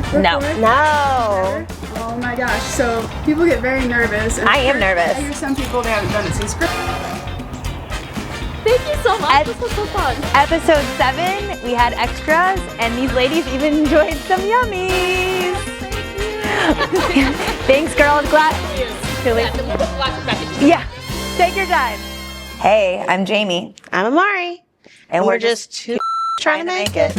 before? No. No. Oh my gosh, so people get very nervous. And I am nervous. I hear some people, they haven't done it since grade. Thank you so much. This was so fun. Episode 7, we had extras, and these ladies even enjoyed some yummies. Thanks, girls. Glad. Yeah. Take your time. Hey, I'm Jamie. I'm Ammari. And we're just two trying to make it.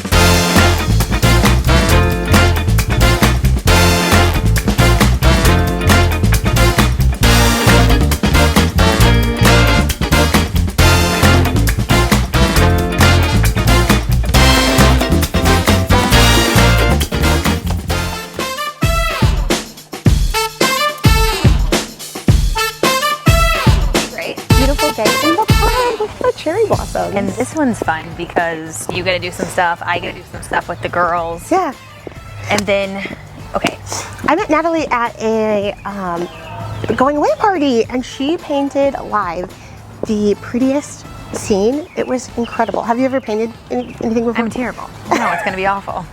Beautiful day in the park with the cherry blossoms. And this one's fun because you get to do some stuff, I get to do some stuff with the girls. Yeah. And then, okay. I met Natalie at a going away party, and she painted live the prettiest scene. It was incredible. Have you ever painted anything before? I'm terrible. No, it's going to be awful.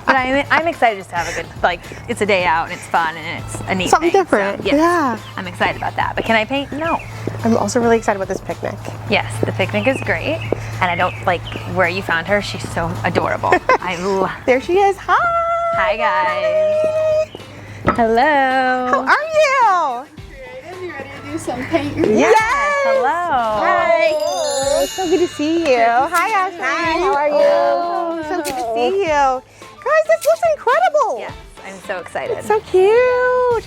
But I'm excited just to have a good, like, it's a day out and it's fun and it's a neat Something thing. different. So, yes, Yeah. I'm excited about that. But can I paint? No. I'm also really excited about this picnic. Yes, the picnic is great. And I don't like where you found her. She's so adorable. There she is. Hi. Hi, guys. Hello. How are you? Creative, you ready to do some painting? Yes. Hello. Hi. So good to see you. Hi, Ashley. Hi. How are you? So good to see you. Guys, this looks incredible. Yes, I'm so excited. So cute.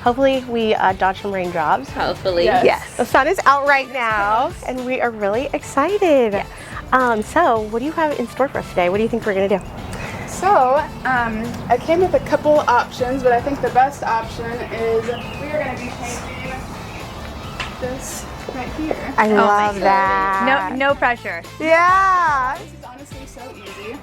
Hopefully we dodge some raindrops. Hopefully. Yes. The sun is out right now, and we are really excited. Yes. So what do you have in store for us today? What do you think we're gonna do? So, I came with a couple options, but I think the best option is we are going to be painting this right here. I love my that. No pressure. Yeah. This is honestly so easy.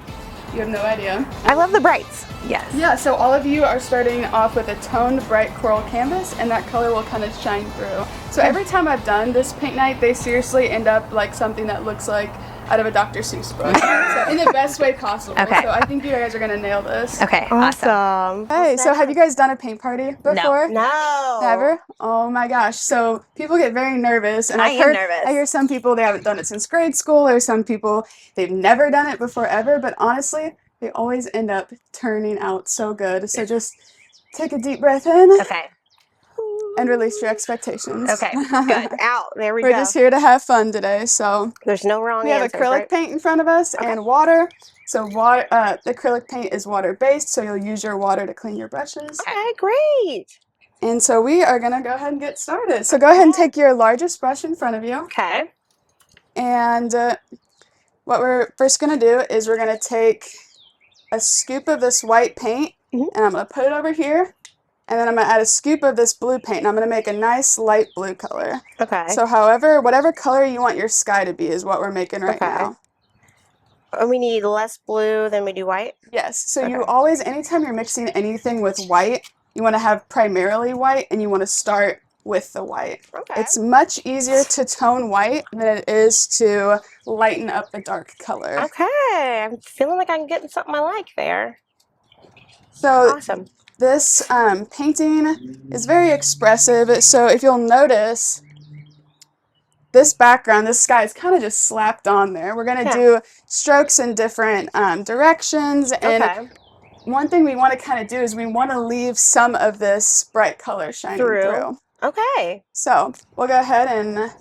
You have no idea. I love the brights. Yes. Yeah, so all of you are starting off with a toned bright coral canvas, and that color will kind of shine through. So every time I've done this paint night, they seriously end up like something that looks like out of a Dr. Seuss book. So in the best way possible. Okay. So I think you guys are gonna nail this. Okay, awesome. Hey, so have you guys done a paint party before? No. Never? Oh my gosh. So people get very nervous, and I I've am heard, nervous. I hear some people, they haven't done it since grade school, or some people, they've never done it before ever, but honestly, they always end up turning out so good. So just take a deep breath in Okay. and release your expectations. Okay, good. Out. There we We're go. just here to have fun today. So There's no wrong we have answers, acrylic right? paint in front of us and water. So water, the acrylic paint is water-based, so you'll use your water to clean your brushes. Okay, great. And so we are gonna go ahead and get started. So go ahead and take your largest brush in front of you. Okay. And what we're first gonna do is we're gonna take a scoop of this white paint, Mhm. and I'm gonna put it over here. And then I'm gonna add a scoop of this blue paint, and I'm gonna make a nice light blue color. Okay. So whatever color you want your sky to be is what we're making right now. And we need less blue than we do white. Yes, so you Okay. always, anytime you're mixing anything with white, you wanna have primarily white, and you wanna start with the white. Okay. It's much easier to tone white than it is to lighten up the dark color. Okay. I'm feeling like I'm getting something I like there. So Awesome. this painting is very expressive. So if you'll notice, this background, this sky is kind of just slapped on there. We're going to do strokes in different directions. And Okay. one thing we want to kind of do is we want to leave some of this bright color shining through. Okay. So we'll go ahead and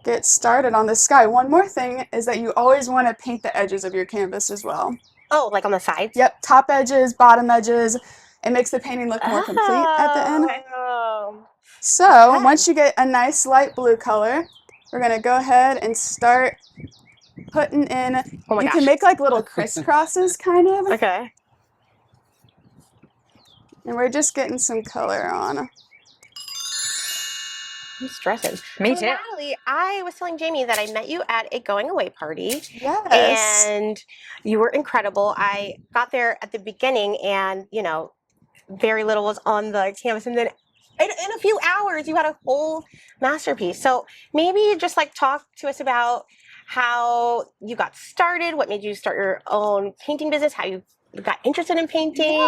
get started on the sky. One more thing is that you always want to paint the edges of your canvas as well. Oh, like on the sides? Yep, top edges, bottom edges. It makes the painting look more complete at the end. Oh. So Okay. once you get a nice light blue color, we're gonna go ahead and start putting in, Oh my you gosh. can make like little crisscrosses kind of, Okay. and we're just getting some color on. I'm stressing. Me So, too. Natalie, I was telling Jamie that I met you at a going away party. Yes. And you were incredible. I got there at the beginning and, very little was on the canvas. And then in a few hours, you had a whole masterpiece. So maybe just talk to us about how you got started, what made you start your own painting business, how you got interested in painting?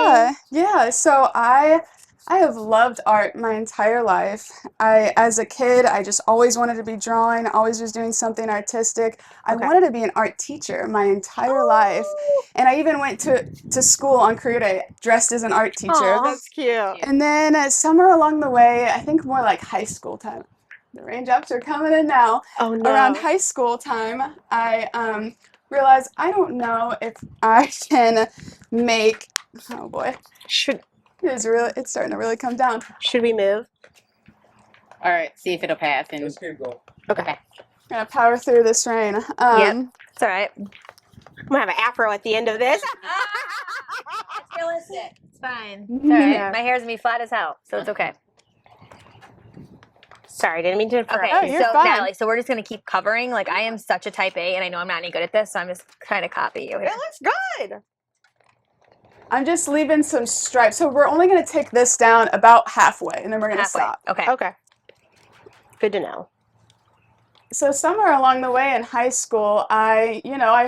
Yeah. So I have loved art my entire life. As a kid, I just always wanted to be drawing, always was doing something artistic. I Okay. wanted to be an art teacher my entire life. And I even went to school on career day dressed as an art teacher. Oh, that's cute. And then somewhere along the way, I think more like high school time, the raindrops are coming in now. Oh no. Around high school time, I realized I don't know if I can make, oh boy, Should it's starting to really come down. we move? All right, see if it'll pass. And Okay. I'm gonna power through this rain. Yep. It's all right. I'm gonna have an afro at the end of this. It's realistic. It's fine. Mhm. It's all right. Yeah. My hair's gonna be flat as hell, so it's okay. Sorry, didn't mean to interrupt. Okay, you're so fine. Natalie, so we're just gonna keep covering. Like I am such a type A, and I know I'm not any good at this, so I'm just trying to copy you here. It looks good. I'm just leaving some stripes. So we're only gonna take this down about halfway, and then we're gonna Halfway. stop. Okay. Okay. Good to know. So somewhere along the way in high school, I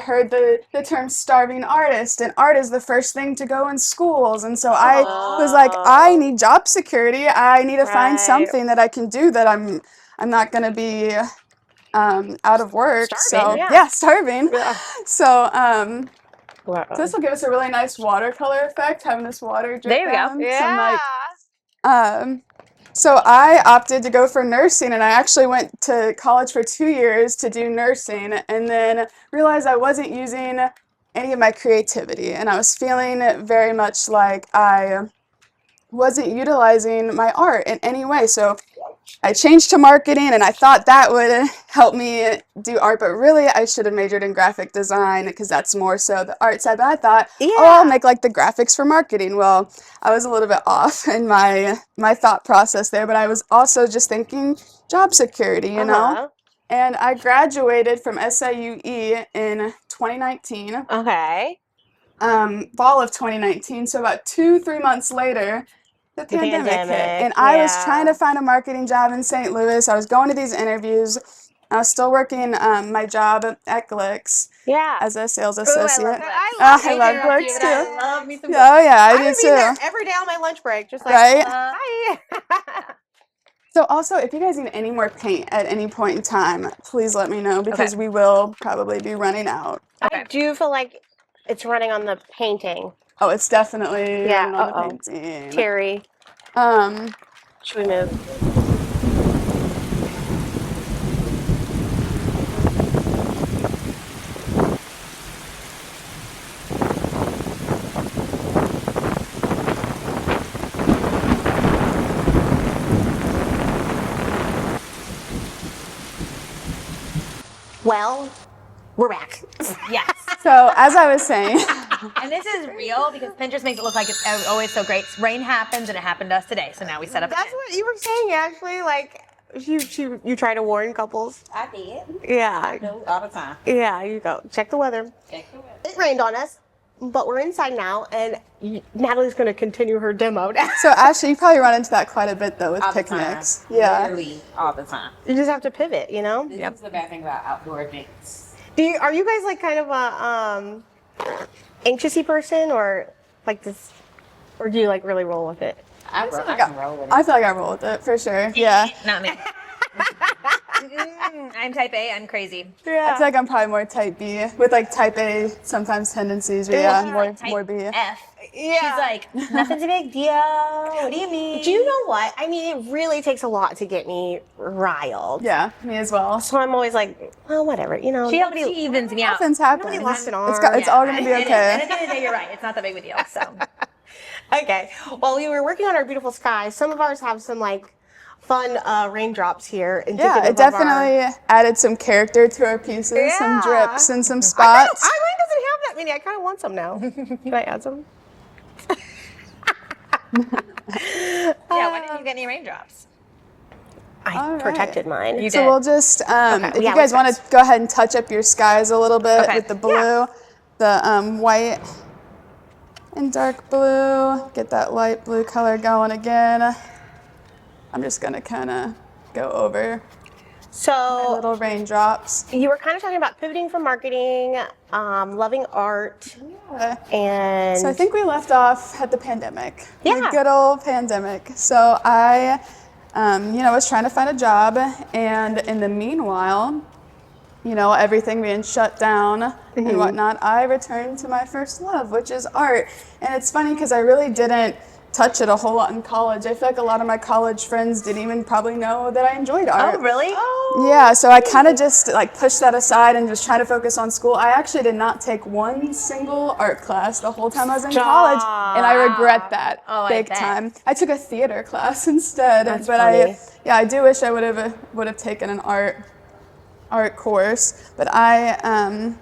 heard the term starving artist, and art is the first thing to go in schools. And so I was like, I need job security. I need to find Right. something that I can do that I'm not gonna be out of work. Starving, so yeah. starving. Yeah. So Wow. so this will give us a really nice watercolor effect, having this water drip There we go. down. Yeah. So I opted to go for nursing, and I actually went to college for 2 years to do nursing, and then realized I wasn't using any of my creativity, and I was feeling very much like I wasn't utilizing my art in any way. So I changed to marketing, and I thought that would help me do art, but really I should have majored in graphic design because that's more so the art side. But I thought, I'll make like the graphics for marketing. Well, I was a little bit off in my thought process there, but I was also just thinking job security, you know? And I graduated from SIUE in 2019, Okay. fall of 2019. So about 2-3 months later, the pandemic hit, and I was trying to find a marketing job in St. Louis. I was going to these interviews. I was still working my job at Glicks as a sales associate. I love Glicks too. I love me some Glicks. Oh yeah, I I do would be too. there every day on my lunch break, just like Right? hi. So also, if you guys need any more paint at any point in time, please let me know because we will probably be running out. I do feel like it's running on the painting. Oh, it's definitely running on the painting. Terry, should we move? Well, we're back. Yes. So as I was saying, And this is real because Pinterest makes it look like it's always so great. Rain happens, and it happened to us today. So now we set up. That's what you were saying, actually. Like, you try to warn couples. I did. Yeah. Do all the time. Yeah, you go. Check the weather. Check the weather. It rained on us, but we're inside now, and Natalie's going to continue her demo now. so Ashley, you probably run into that quite a bit though with All the picnics. time. Yeah. Literally all the time. You just have to pivot, you know? This is the bad thing about outdoor events. Are you guys like kind of a anxiousy person, or like this, or do you like really roll with it? I can roll with it. I feel like I roll with it for sure. Yeah. Not me. I'm type A. I'm crazy. I feel like I'm probably more type B with like type A sometimes tendencies, but yeah, more B. F. Yeah. She's like, nothing's a big deal. What do you mean? Do you know what? I mean, it really takes a lot to get me riled. Yeah, me as well. So I'm always like, well, whatever, you know. She evens me out. Nothing's happening. Nobody lost an arm. It's all gonna be And okay. at the end of the day, you're right. It's not that big of a deal. So. Okay. Well, we were working on our beautiful sky. Some of ours have some like fun raindrops here. Yeah, it definitely added some character to our pieces, some drips and some spots. Mine doesn't have that many. I kind of want some now. Can I add some? Yeah, why didn't you get any raindrops? I All right. protected mine. You So did. we'll just, if you yeah, guys want let's to go ahead and touch up your skies a little bit Okay. with the blue, the white and dark blue, get that light blue color going again. I'm just gonna kind of go over So Little raindrops. you were kind of talking about pivoting from marketing, loving art, Yeah. and So I think we left off at the pandemic. Yeah. The good old pandemic. So I, was trying to find a job, and in the meanwhile, everything being shut down and whatnot, I returned to my first love, which is art. And it's funny because I really didn't touch it a whole lot in college. I feel like a lot of my college friends didn't even probably know that I enjoyed art. Oh, really? Yeah, so I kind of just pushed that aside and just tried to focus on school. I actually did not take one single art class the whole time I was in college, and I regret that big time. I took a theater class instead, That's but funny. I do wish I would have taken an art course. But I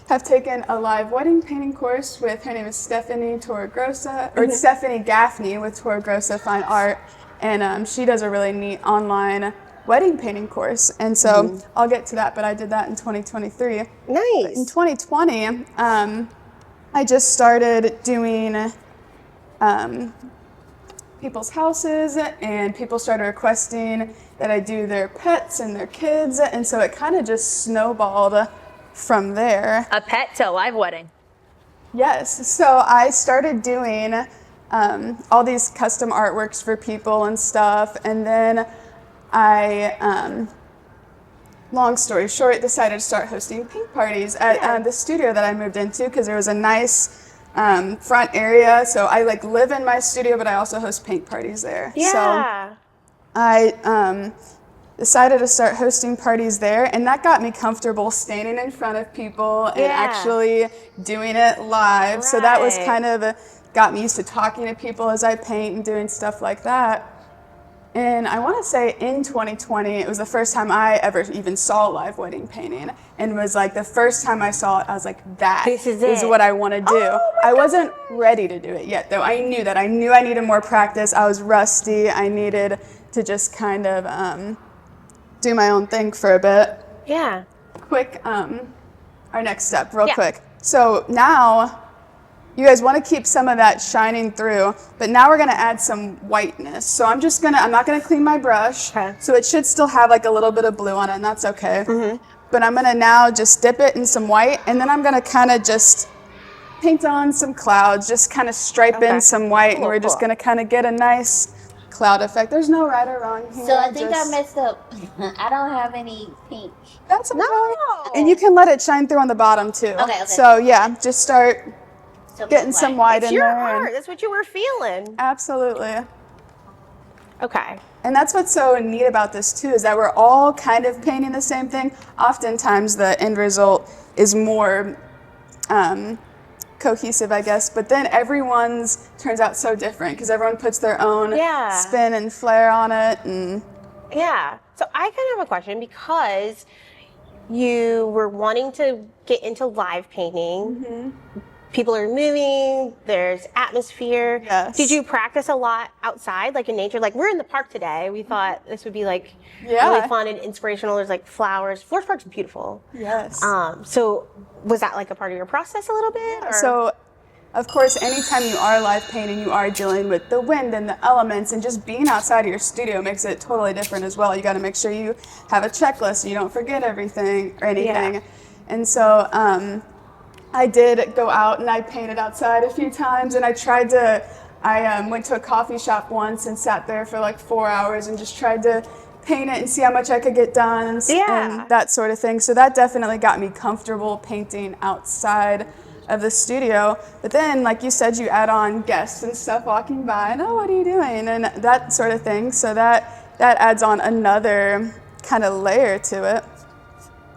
have taken a live wedding painting course with, her name is Stephanie Torregrossa, or Stephanie Gaffney with Torregrossa Fine Art, and she does a really neat online wedding painting course, and so I'll get to that, but I did that in 2023. Nice. In 2020, I just started doing people's houses, and people started requesting that I do their pets and their kids, and so it kind of just snowballed from there. A pet to a live wedding. Yes, so I started doing all these custom artworks for people and stuff, and then I, long story short, decided to start hosting pink parties at the studio that I moved into because there was a nice front area. So I live in my studio, but I also host paint parties there. Yeah. So I decided to start hosting parties there, and that got me comfortable standing in front of people and actually doing it live. So that was kind of got me used to talking to people as I paint and doing stuff like that. And I want to say in 2020, it was the first time I ever even saw live wedding painting, and was the first time I saw it, I was like, that This is what I want to do. I wasn't ready to do it yet, though. I knew that. I knew I needed more practice. I was rusty. I needed to just kind of do my own thing for a bit. Yeah. Quick, our next step, real quick. So now, you guys want to keep some of that shining through, but now we're going to add some whiteness. So I'm not going to clean my brush. Okay. So it should still have a little bit of blue on it, and that's okay. But I'm going to now just dip it in some white, and then I'm going to kind of just paint on some clouds, just kind of stripe in some white, and we're just going to kind of get a nice cloud effect. There's no right or wrong here. So I think I messed up. I don't have any pink. That's okay. No. And you can let it shine through on the bottom too. Okay. So yeah, just start getting some white It's in your there. art. That's what you were feeling. Absolutely. Okay. And that's what's so neat about this too, is that we're all kind of painting the same thing. Oftentimes the end result is more cohesive, I guess, but then everyone's turns out so different because everyone puts their own spin and flair on it. And Yeah. So I kind of have a question because you were wanting to get into live painting. People are moving, there's atmosphere. Yes. Did you practice a lot outside, in nature? We're in the park today. We thought this would be really fun and inspirational. There's flowers. Forest Park's beautiful. yes. So was that a part of your process a little bit? Or? So, of course, anytime you are live painting, you are dealing with the wind and the elements, and just being outside of your studio makes it totally different as well. You got to make sure you have a checklist so you don't forget everything or anything. Yeah. And so I did go out and I painted outside a few times, and I went to a coffee shop once and sat there for 4 hours and just tried to paint it and see how much I could get done and that sort of thing. So that definitely got me comfortable painting outside of the studio. But then, like you said, you add on guests and stuff walking by and, oh, what are you doing? And that sort of thing. So that adds on another kind of layer to it.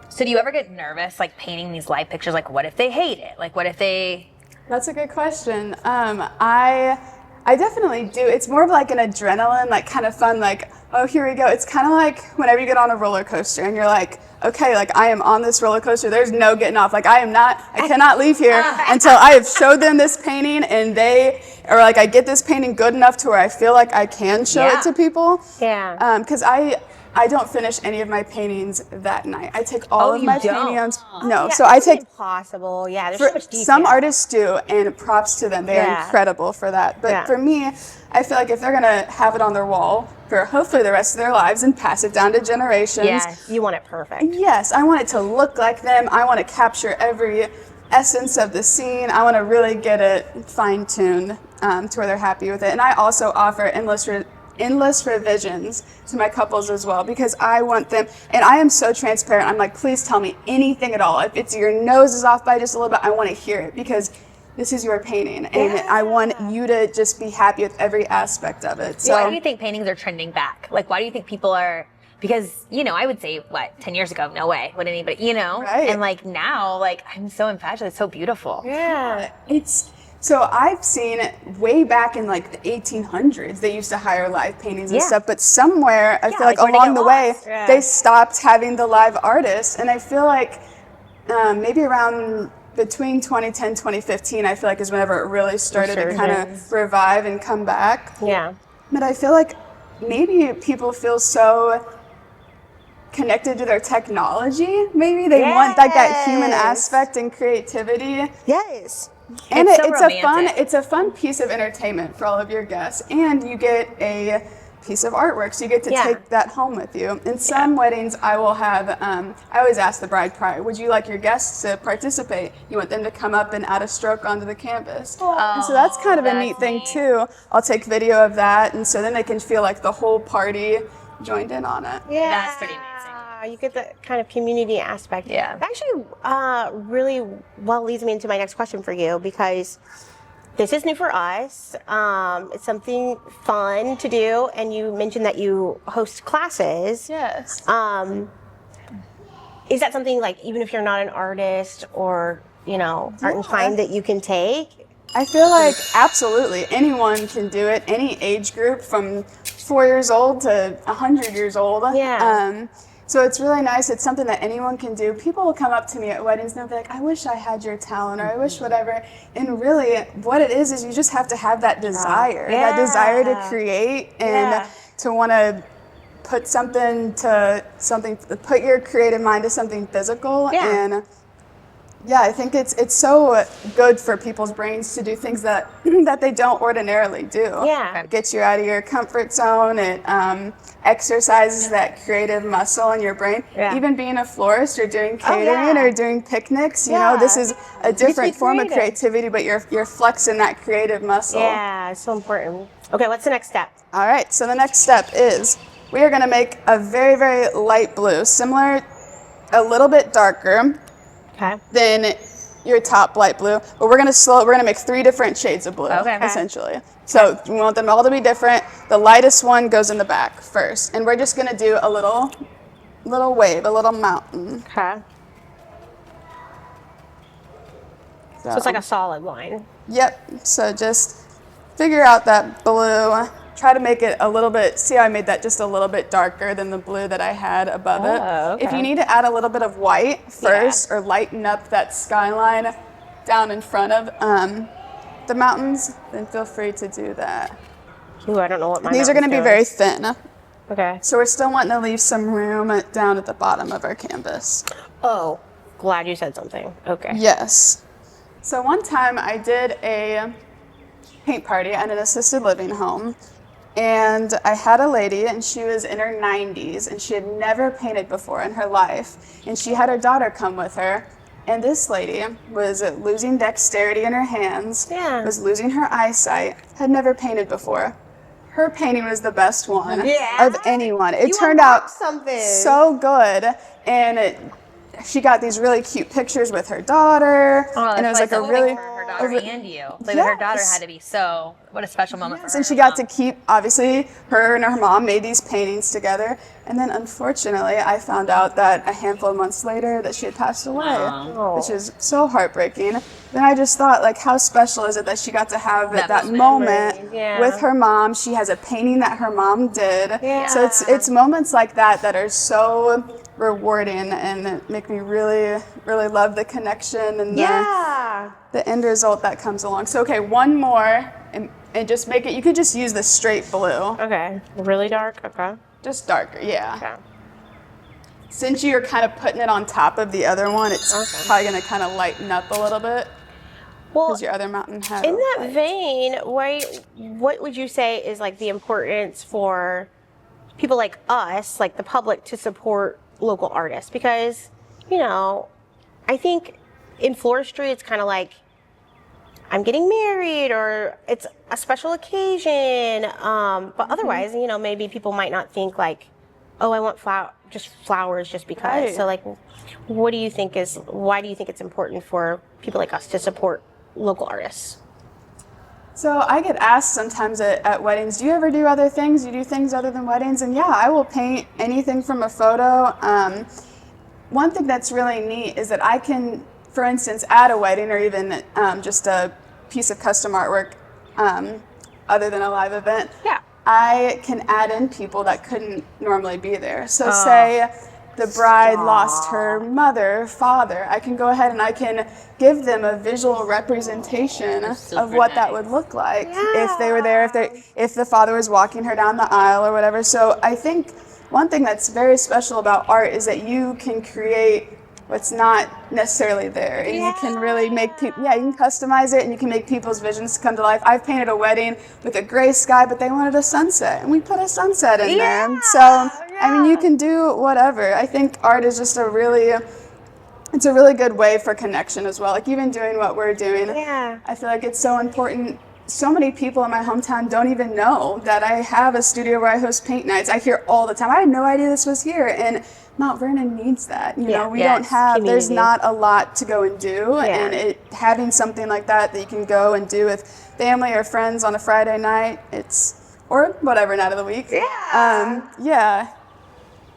So do you ever get nervous, painting these live pictures? What if they hate it? What if they... That's a good question. I definitely do. It's more of an adrenaline, kind of fun, oh, here we go. It's kind of like whenever you get on a roller coaster and you're okay, I am on this roller coaster. There's no getting off. I cannot leave here until I have showed them this painting and I get this painting good enough to where I feel like I can show it to people. Yeah. Because I I don't finish any of my paintings that night. I take all of you my don't? paintings. No, Yeah, so I it's take. impossible. Yeah, there's so much detail. Some artists do, and props to them. They are incredible for that. But for me, I feel like if they're gonna have it on their wall for hopefully the rest of their lives and pass it down to generations, Yes, you want it perfect. yes, I want it to look like them. I want to capture every essence of the scene. I want to really get it fine-tuned to where they're happy with it. And I also offer endless revisions to my couples as well, because I want them, and I am so transparent. I'm like, please tell me anything at all. If it's your nose is off by just a little bit, I want to hear it, because this is your painting, and I want you to just be happy with every aspect of it. So Why do you think paintings are trending back? Like, why do you think people are? Because, you know, I would say, 10 years ago, no way would anybody, you know? Right. And like now, like, I'm so infatuated. It's so beautiful. Yeah. So I've seen way back in like the 1800s, they used to hire live paintings and stuff, but somewhere I feel like like, where'd they along get the way, lost? they stopped having the live artists. And I feel like maybe around between 2010, 2015, I feel like is whenever it really started to kind of revive and come back. Yeah. But I feel like maybe people feel so connected to their technology. Maybe they want like that human aspect and creativity. Yes. And It's so it's a fun piece of entertainment for all of your guests, and you get a piece of artwork, so you get to take that home with you. In some weddings, I will have. I always ask the bride prior, "Would you like your guests to participate? You want them to come up and add a stroke onto the canvas?" And so that's kind of a neat thing too. I'll take video of that, and so then they can feel like the whole party joined in on it. Yeah. That's pretty amazing. You get the kind of community aspect. Yeah. That actually really well leads me into my next question for you, because this is new for us. It's something fun to do, and you mentioned that you host classes. Yes. Is that something, like, even if you're not an artist or, you know, art inclined, that you can take? I feel like absolutely anyone can do it. Any age group from 4 years old to 100 years old. Yeah. So it's really nice. It's something that anyone can do. People will come up to me at weddings and they'll be like, I wish I had your talent, or I wish whatever. And really what it is you just have to have that desire, that desire to create and to want to put put your creative mind to something physical. And yeah, I think it's so good for people's brains to do things that that they don't ordinarily do. Yeah. It gets you out of your comfort zone. It exercises that creative muscle in your brain. Yeah. Even being a florist or doing catering or doing picnics, you know, this is a different form of creativity, but you're flexing that creative muscle. Yeah, it's so important. Okay, what's the next step? All right, so the next step is we are going to make a very, very light blue, similar, a little bit darker than your top light blue, but we're gonna make 3 different shades of blue, essentially. So we want them all to be different. The lightest one goes in the back first, and we're just gonna do a little wave, a little mountain. Okay. So it's like a solid line. Yep. So just figure out that blue. Try to make it a little bit, see how I made that just a little bit darker than the blue that I had above it. If you need to add a little bit of white first or lighten up that skyline down in front of the mountains, then feel free to do that. Ooh, I don't know what my These are going to be very thin. Okay. So we're still wanting to leave some room down at the bottom of our canvas. Oh, glad you said something. Okay. Yes. So one time I did a paint party at an assisted living home. And I had a lady, and she was in her 90s, and she had never painted before in her life. And she had her daughter come with her. And this lady was losing dexterity in her hands, was losing her eyesight, had never painted before. Her painting was the best one of anyone. It turned out so good. And she got these really cute pictures with her daughter. And it was like a really... her daughter and you. Like her daughter had to be what a special moment for her. And she got to keep, obviously, her and her mom made these paintings together. And then unfortunately, I found out that a handful of months later that she had passed away, which is so heartbreaking. Then I just thought, like, how special is it that she got to have that moment with her mom. She has a painting that her mom did. So it's moments like that that are so rewarding and make me really, really love the connection and the end result that comes along. So, okay, one more, and just make it, you could just use the straight blue. Okay, really dark, okay. Just darker, yeah. Okay. Since you're kind of putting it on top of the other one, it's probably going to kind of lighten up a little bit. Well, Because your other mountain had in a that light. vein, what would you say is like the importance for people like us, like the public, to support local artists? Because, you know, I think in floristry, it's kind of like, I'm getting married or it's a special occasion. But otherwise, you know, maybe people might not think like, oh, I want flowers just because. Right. So like, why do you think it's important for people like us to support local artists? So I get asked sometimes at weddings, do you ever do other things? Do you do things other than weddings? And yeah, I will paint anything from a photo. One thing that's really neat is that I can, for instance, at a wedding or even just a piece of custom artwork other than a live event, I can add in people that couldn't normally be there. So say the bride lost her mother, father, I can go ahead and I can give them a visual representation of what that would look like if they were there, if the father was walking her down the aisle or whatever. So I think one thing that's very special about art is that you can create what's not necessarily there, and you can really make people, you can customize it and you can make people's visions come to life. I've painted a wedding with a gray sky, but they wanted a sunset, and we put a sunset in there. So I mean, you can do whatever. I think art is just it's a really good way for connection as well. Like even doing what we're doing, I feel like it's so important. So many people in my hometown don't even know that I have a studio where I host paint nights. I hear all the time, I had no idea this was here. And Mount Vernon needs that. You know, we don't have, there's not a lot to go and do. And having something like that you can go and do with family or friends on a Friday night, or whatever night of the week.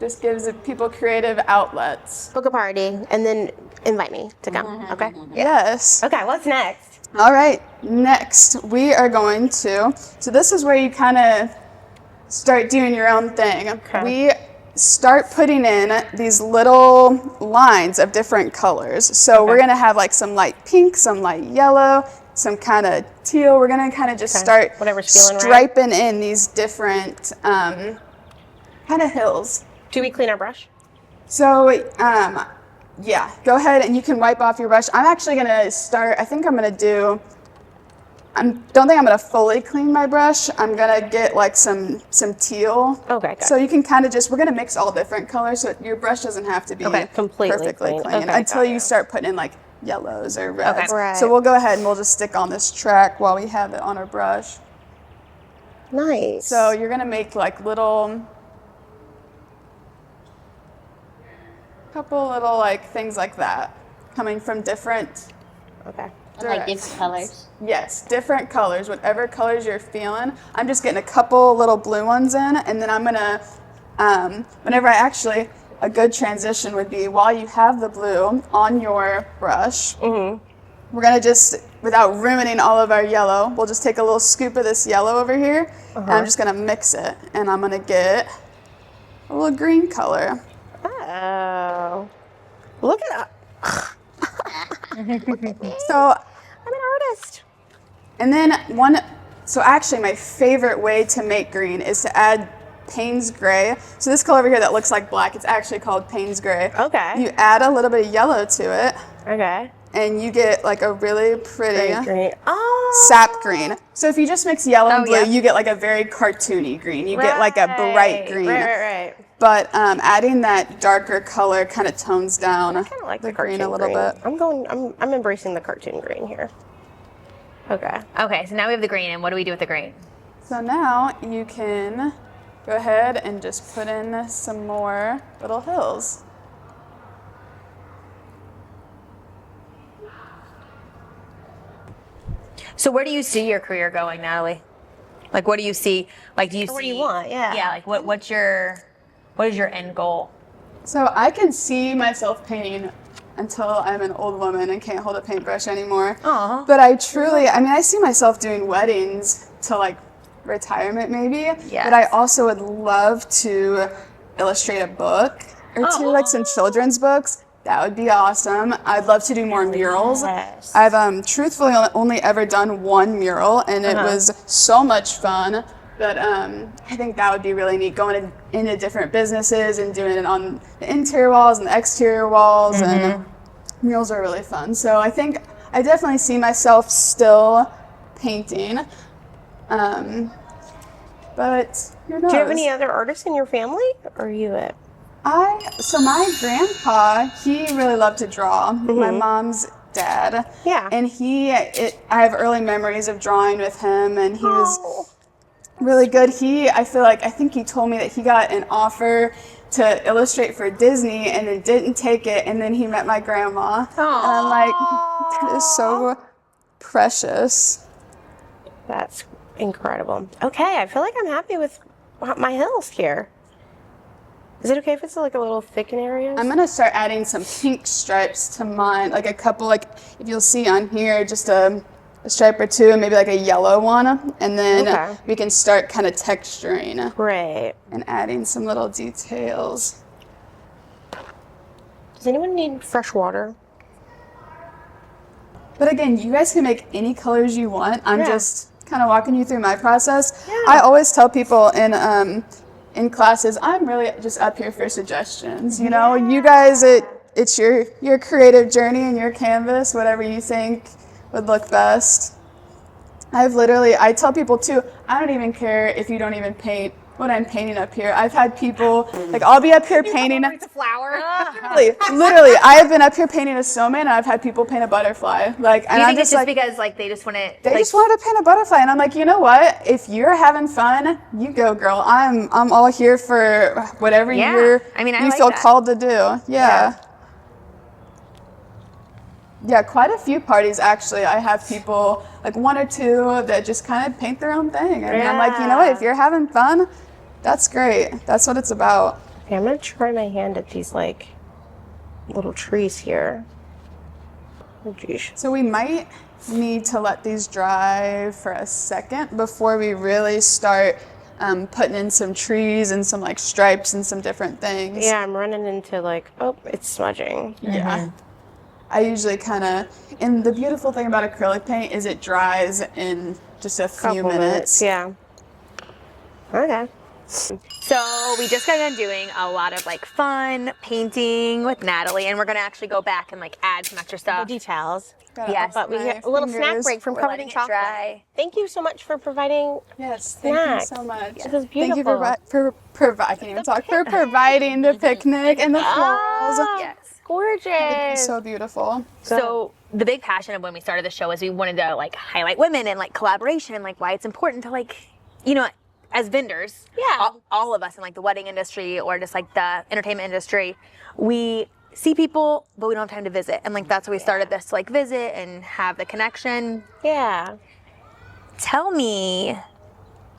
Just gives people creative outlets. Book a party and then invite me to come, okay? Yes. Okay, what's next? All right, next we are going to, so this is where you kind of start doing your own thing. Okay. We start putting in these little lines of different colors. So we're going to have like some light pink, some light yellow, some kind of teal. We're going to kind of just start striping in these different kind of hills. Do we clean our brush? So, yeah, go ahead and you can wipe off your brush. I'm actually going to start, I think I'm going to do, don't think I'm going to fully clean my brush. I'm going to get like some teal. Okay, good. So you can kind of just, we're going to mix all different colors so your brush doesn't have to be completely perfectly clean Okay, until you start putting in like yellows or reds. Okay. Right. So we'll go ahead and we'll just stick on this track while we have it on our brush. Nice. So you're going to make like couple little like things like that coming from different like different colors. Yes, different colors, whatever colors you're feeling. I'm just getting a couple little blue ones in, and then I'm gonna a good transition would be while you have the blue on your brush, we're gonna just, without ruining all of our yellow, we'll just take a little scoop of this yellow over here, and I'm just gonna mix it, and I'm gonna get a little green color. Oh, look at that. So I'm an artist. And then so actually my favorite way to make green is to add Payne's Gray. So this color over here that looks like black, it's actually called Payne's Gray. Okay. You add a little bit of yellow to it. Okay. And you get like a really pretty green. sap green. So if you just mix yellow and blue, you get like a very cartoony green. You get like a bright green. Right. But adding that darker color kind of tones down I kind of like the green a cartoon little bit. I'm embracing the cartoon green here. Okay. Okay, so now we have the green, and what do we do with the green? So now you can go ahead and just put in some more little hills. So where do you see your career going, Natalie? Like, what do you see? Like, do you see? What do you want? Yeah. Yeah. Like, what is your end goal? So I can see myself painting until I'm an old woman and can't hold a paintbrush anymore. Aww. But I see myself doing weddings till like retirement maybe. Yes. But I also would love to illustrate a book or two, like some children's books. That would be awesome. I'd love to do more murals. Yes. I've truthfully only ever done one mural, and it was so much fun. But I think that would be really neat, going into different businesses and doing it on the interior walls and the exterior walls, and murals are really fun. So I think I definitely see myself still painting. But who knows? Do you have any other artists in your family, or are you it? So my grandpa, he really loved to draw. My mom's dad. Yeah. And I have early memories of drawing with him, and he was really good. I think he told me that he got an offer to illustrate for Disney and then didn't take it, and then he met my grandma. And I'm like, that is so precious. That's incredible. Okay, I feel like I'm happy with my hills here. Is it okay if it's like a little thick in areas? I'm gonna start adding some pink stripes to mine, like a couple, like if you'll see on here, just a stripe or two, and maybe like a yellow one, and then we can start kind of texturing. Great. And adding some little details. Does anyone need fresh water? But again, you guys can make any colors you want. I'm just kind of walking you through my process. Yeah. I always tell people in classes, I'm really just up here for suggestions. You know, you guys, it's your creative journey and your canvas, whatever you think would look best. I tell people too, I don't even care if you don't even paint what I'm painting up here. I've had people, like, I'll be up here painting. It's a flower. Literally, I have been up here painting a snowman, and I've had people paint a butterfly. Like, and Do you I'm think it's just just because like they just want to? they just wanted to paint a butterfly, and I'm like, you know what? If you're having fun, you go, girl. I'm all here for whatever I you like feel that. called to do. Yeah, quite a few parties actually. I have people, like one or two, that just kind of paint their own thing. And I'm like, you know what? If you're having fun, that's great. That's what it's about. Okay, I'm gonna try my hand at these like little trees here. Oh geez. So we might need to let these dry for a second before we really start putting in some trees and some like stripes and some different things. Yeah, I'm running into like, oh, it's smudging. Yeah. I usually kind of, and the beautiful thing about acrylic paint is it dries in just a few minutes. Yeah. Okay. So we just got done doing a lot of like fun painting with Natalie, and we're gonna actually go back and like add some extra The stuff. details. Yes, But we my get a little snack fingers. break from We're covered letting in it chocolate. dry. Thank you so much for providing. Yes, thank Snacks. you so much. This is Thank you beautiful. for providing the picnic and the florals. Yes. Gorgeous. It's so beautiful. So the big passion of when we started the show is we wanted to like highlight women and like collaboration and like why it's important to like, you know, as vendors, all of us in like the wedding industry or just like the entertainment industry, we see people, but we don't have time to visit. And like, that's why we started this to like visit and have the connection. Yeah. Tell me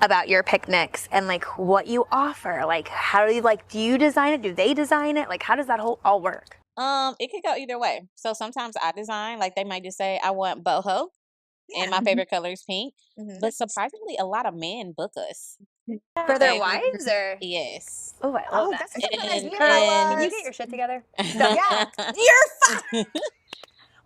about your picnics and like what you offer. Like, how do you design it? Do they design it? Like, how does that all work? It could go either way. So sometimes I design, like they might just say, I want boho, and my favorite color is pink. But surprisingly, a lot of men book us. For their wives or? Yes. Oh, I love that. That's such a good idea. Can you get your shit together? Yeah. You're fine.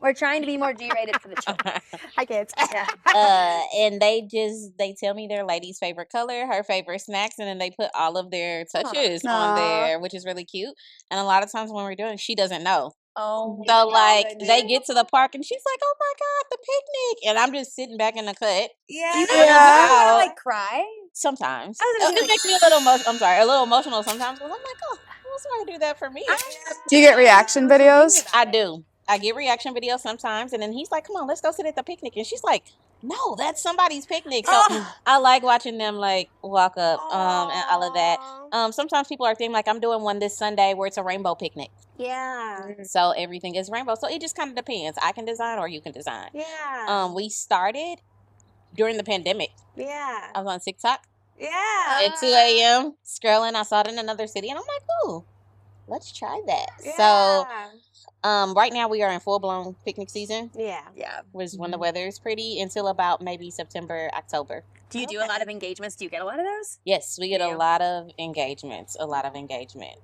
We're trying to be more G-rated for the children. Hi, kids. Yeah. And they tell me their lady's favorite color, her favorite snacks, and then they put all of their touches on there, which is really cute. And a lot of times when we're doing, she doesn't know. Oh. So like they get to the park and she's like, "Oh my God, the picnic!" And I'm just sitting back in the cut. Yeah. You Yeah. want to like cry? Sometimes I was gonna it makes me a little a little emotional sometimes because I'm like, "Oh, I want somebody to do that for me." Do you get reaction videos? I do. I get reaction videos sometimes, and then he's like, "Come on, let's go sit at the picnic," and she's like, "No, that's somebody's picnic." So I like watching them like walk up and all of that. Sometimes people are thinking like, I'm doing one this Sunday where it's a rainbow picnic. Yeah. So everything is rainbow. So it just kind of depends. I can design or you can design. Yeah. We started during the pandemic. Yeah. I was on TikTok Yeah. at 2 a.m. scrolling. I saw it in another city, and I'm like, "Ooh, let's try that." Yeah. So Right now we are in full-blown picnic season, Yeah. which is when the weather is pretty, until about maybe September, October. Do you do a lot of engagements? Do you get a lot of those? Yes, we get a lot of engagements.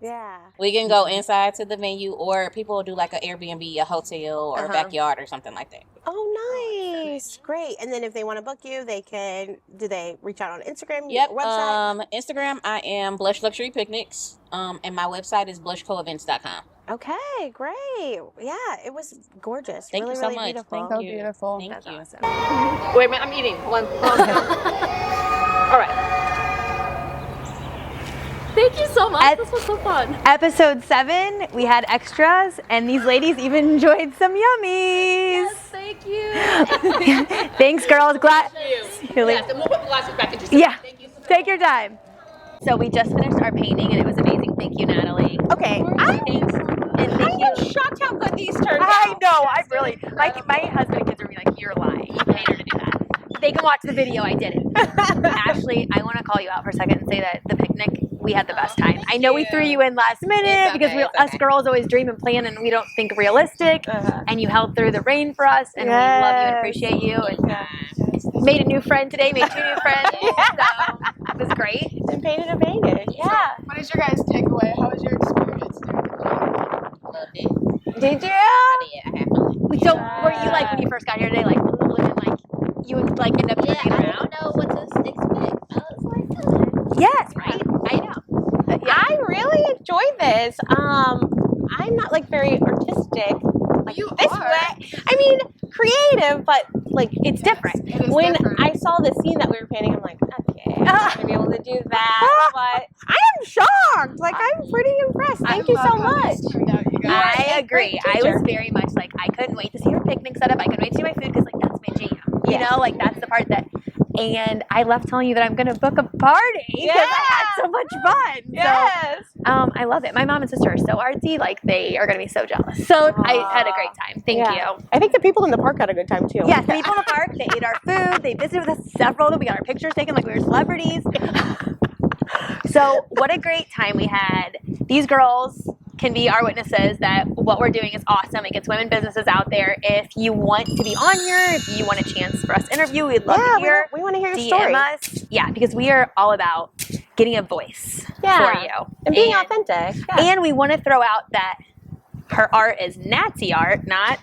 Yeah. We can go inside to the venue, or people will do like an Airbnb, a hotel, or a backyard or something like that. Oh, nice. Great. And then if they want to book you, do they reach out on Instagram? Yep. Website? Instagram, I am Blush Luxury Picnics. And my website is blushcoevents.com. Okay, great. Yeah, it was gorgeous. Thank really, you so really much. beautiful. Thank So you. beautiful. Thank That's you. awesome. Wait a minute, I'm eating. One. All right. Thank you so much. This was so fun. Episode 7, we had extras, and these ladies even enjoyed some yummies. Yes, thank you. Thanks, girls. Glad. Yes, and we'll put the glasses back in just Yeah. Thank you so Take your time. So we just finished our painting, and it was amazing. Thank you, Natalie. Okay. And thank you. Shocked how good these turned out. I know. I really. My husband and kids are like, "You're lying. You paid her to do that." They can watch the video. I did it. Ashley, I want to call you out for a second and say that the picnic, we had the best time. I know we threw you in last minute because us girls always dream and plan and we don't think realistic. And you held through the rain for us, and we love you and appreciate you. And made a new friend today. Made 2 new friends. So it was great. And painted. Yeah. What is your guys' takeaway? How was your experience doing the cleaning? Loved it. Did you? I had fun. So were you like when you first got here today, like you would like end up turning I around? don't know what to expect. I was like, Yes, right. I know. I really enjoyed this. I'm not like very artistic. Like You this are. way. I mean, creative, but like It's different. It is when different. I saw the scene that we were painting, I'm like, okay, I'm not gonna be able to do that. But I am shocked. Like I'm pretty impressed. Thank you so much. I a agree. great I teacher. was very much like, I couldn't wait to see her picnic setup. I couldn't wait to see my food because like that's my jam. You Yeah. know, like that's the part that. And I left telling you that I'm going to book a party because I had so much fun. Yes. So, I love it. My mom and sister are so artsy, like they are going to be so jealous. So I had a great time. Thank Yeah. you. I think the people in the park had a good time too. Yes, people in the park, they ate our food, they visited with us several of them, we got our pictures taken like we were celebrities. So what a great time we had. These girls can be our witnesses that what we're doing is awesome. It gets women businesses out there. If you want to be on here, if you want a chance for us to interview, we'd love to hear. we want to hear your DM story. us. Yeah, because we are all about getting a voice Yeah. for you. And being authentic. Yeah. And we want to throw out that her art is Nazi art, not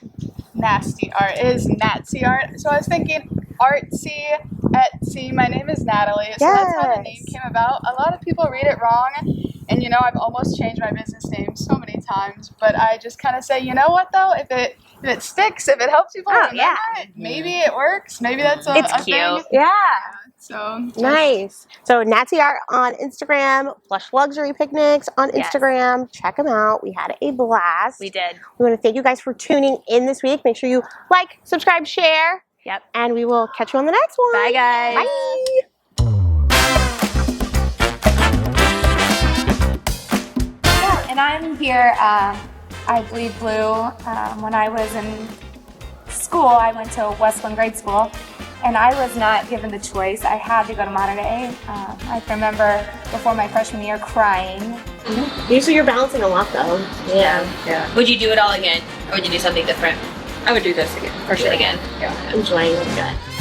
Nasty art. It is Nazi art. So I was thinking artsy, Etsy. My name is Natalie. So that's how the name came about. A lot of people read it wrong. And you know, I've almost changed my business name so many times. But I just kind of say, you know what though? If it sticks, if it helps people remember it, maybe it works. Maybe that's a cute. thing. Yeah. So Nice. So Nazi Art on Instagram, Blush Luxury Picnics on Yes. Instagram. Check them out. We had a blast. we did. We want to thank you guys for tuning in this week. Make sure you like, subscribe, share. Yep. And we will catch you on the next one. Bye, guys. Bye. And I'm here, I bleed blue. When I was in school, I went to Westland Grade School, and I was not given the choice. I had to go to modern day. I can remember before my freshman year crying. Usually you're balancing a lot though. Yeah. Would you do it all again, or would you do something different? I would do this again. Or shit again? Enjoying it. Good.